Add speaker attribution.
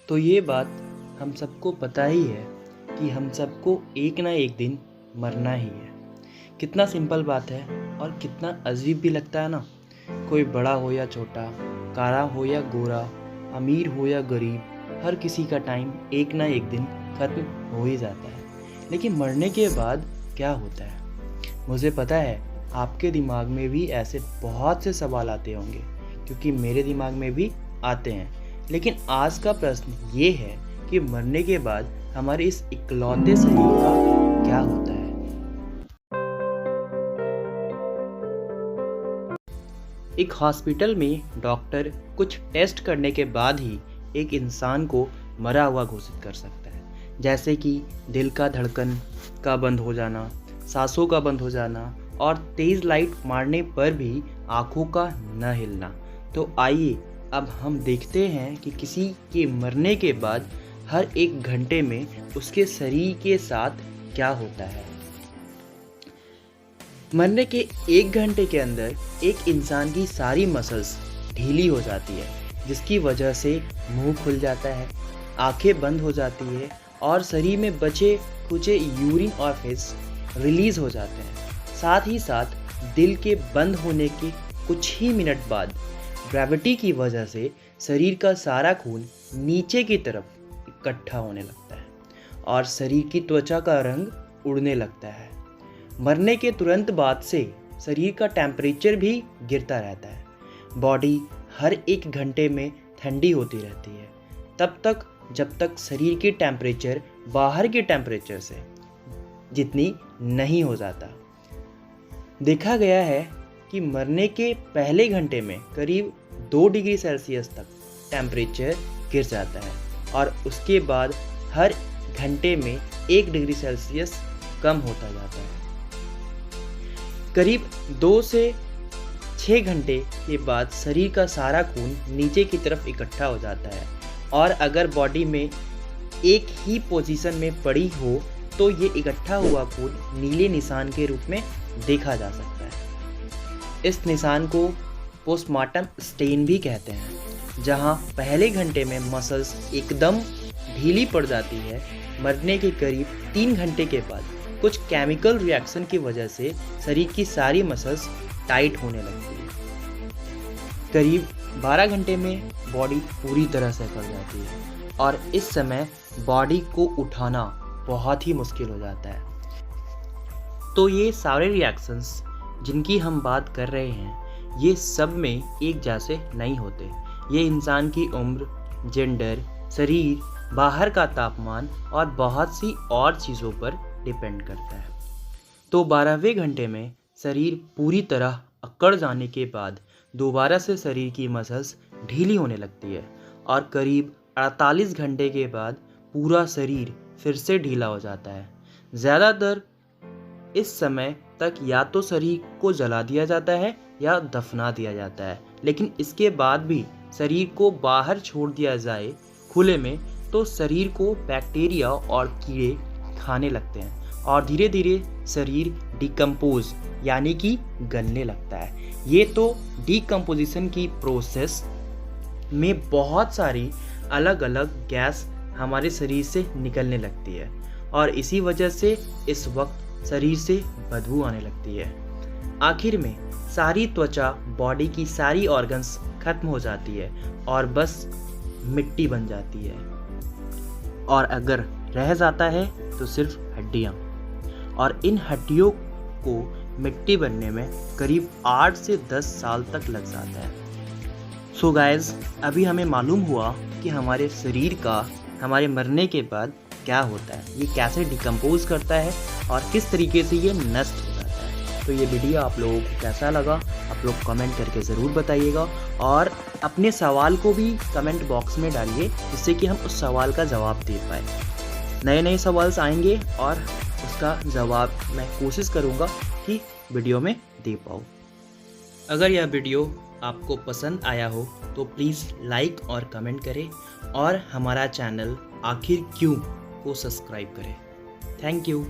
Speaker 1: तो ये बात हम सबको पता ही है कि हम सबको एक ना एक दिन मरना ही है। कितना सिंपल बात है और कितना अजीब भी लगता है ना। कोई बड़ा हो या छोटा, काला हो या गोरा, अमीर हो या गरीब, हर किसी का टाइम एक ना एक दिन ख़त्म हो ही जाता है। लेकिन मरने के बाद क्या होता है? मुझे पता है आपके दिमाग में भी ऐसे बहुत से सवाल आते होंगे, क्योंकि मेरे दिमाग में भी आते हैं। लेकिन आज का प्रश्न ये है कि मरने के बाद हमारे इस इकलौते शरीर का क्या होता है। एक हॉस्पिटल में डॉक्टर कुछ टेस्ट करने के बाद ही एक इंसान को मरा हुआ घोषित कर सकता है, जैसे कि दिल का धड़कन का बंद हो जाना, सांसों का बंद हो जाना और तेज़ लाइट मारने पर भी आँखों का न हिलना। तो आइए अब हम देखते हैं कि किसी के मरने के बाद हर एक घंटे में उसके शरीर के साथ क्या होता है। मरने के एक घंटे के अंदर एक इंसान की सारी मसल्स ढीली हो जाती है, जिसकी वजह से मुंह खुल जाता है, आंखें बंद हो जाती है और शरीर में बचे कुचे यूरिन और फेस रिलीज हो जाते हैं। साथ ही साथ दिल के बंद होने के कुछ ही मिनट बाद ग्रेविटी की वजह से शरीर का सारा खून नीचे की तरफ इकट्ठा होने लगता है और शरीर की त्वचा का रंग उड़ने लगता है। मरने के तुरंत बाद से शरीर का टेम्परेचर भी गिरता रहता है। बॉडी हर एक घंटे में ठंडी होती रहती है, तब तक जब तक शरीर की टेम्परेचर बाहर के टेम्परेचर से जितनी नहीं हो जाता। देखा गया है कि मरने के पहले घंटे में करीब 2 डिग्री सेल्सियस तक टेम्परेचर गिर जाता है और उसके बाद हर घंटे में 1 डिग्री सेल्सियस कम होता जाता है। करीब 2 से 6 घंटे के बाद शरीर का सारा खून नीचे की तरफ इकट्ठा हो जाता है और अगर बॉडी में एक ही पोजीशन में पड़ी हो तो ये इकट्ठा हुआ खून नीले निशान के रूप में देखा जा सकता है। इस निशान को पोस्टमार्टम स्टेन भी कहते हैं, जहां पहले घंटे में मसल्स एकदम ढीली पड़ जाती है। मरने के करीब 3 घंटे के बाद कुछ केमिकल रिएक्शन की वजह से शरीर की सारी मसल्स टाइट होने लगती है। करीब 12 घंटे में बॉडी पूरी तरह से फट जाती है और इस समय बॉडी को उठाना बहुत ही मुश्किल हो जाता है। तो ये सारे रिएक्शंस जिनकी हम बात कर रहे हैं, ये सब में एक जैसे नहीं होते। ये इंसान की उम्र, जेंडर, शरीर, बाहर का तापमान और बहुत सी और चीज़ों पर डिपेंड करता है। तो 12वें घंटे में शरीर पूरी तरह अकड़ जाने के बाद दोबारा से शरीर की मसल्स ढीली होने लगती है और करीब 48 घंटे के बाद पूरा शरीर फिर से ढीला हो जाता है। ज़्यादातर इस समय तक या तो शरीर को जला दिया जाता है या दफना दिया जाता है, लेकिन इसके बाद भी शरीर को बाहर छोड़ दिया जाए खुले में तो शरीर को बैक्टीरिया और कीड़े खाने लगते हैं और धीरे धीरे शरीर डिकम्पोज यानी कि गलने लगता है। ये तो डिकम्पोजिशन की प्रोसेस में बहुत सारी अलग अलग गैस हमारे शरीर से निकलने लगती है और इसी वजह से इस वक्त शरीर से बदबू आने लगती है। आखिर में सारी त्वचा, बॉडी की सारी ऑर्गन्स खत्म हो जाती है और बस मिट्टी बन जाती है और अगर रह जाता है तो सिर्फ हड्डियाँ, और इन हड्डियों को मिट्टी बनने में करीब 8 से 10 साल तक लग जाता है। सो गाइज, अभी हमें मालूम हुआ कि हमारे शरीर का हमारे मरने के बाद क्या होता है, ये कैसे डिकम्पोज करता है और किस तरीके से ये नष्ट हो जाता है। तो ये वीडियो आप लोगों को कैसा लगा, आप लोग कमेंट करके ज़रूर बताइएगा और अपने सवाल को भी कमेंट बॉक्स में डालिए, जिससे कि हम उस सवाल का जवाब दे पाए। नए नए सवाल आएंगे और उसका जवाब मैं कोशिश करूँगा कि वीडियो में दे पाऊँ। अगर यह वीडियो आपको पसंद आया हो तो प्लीज़ लाइक और कमेंट करें और हमारा चैनल आखिर क्यों को सब्सक्राइब करें। Thank you.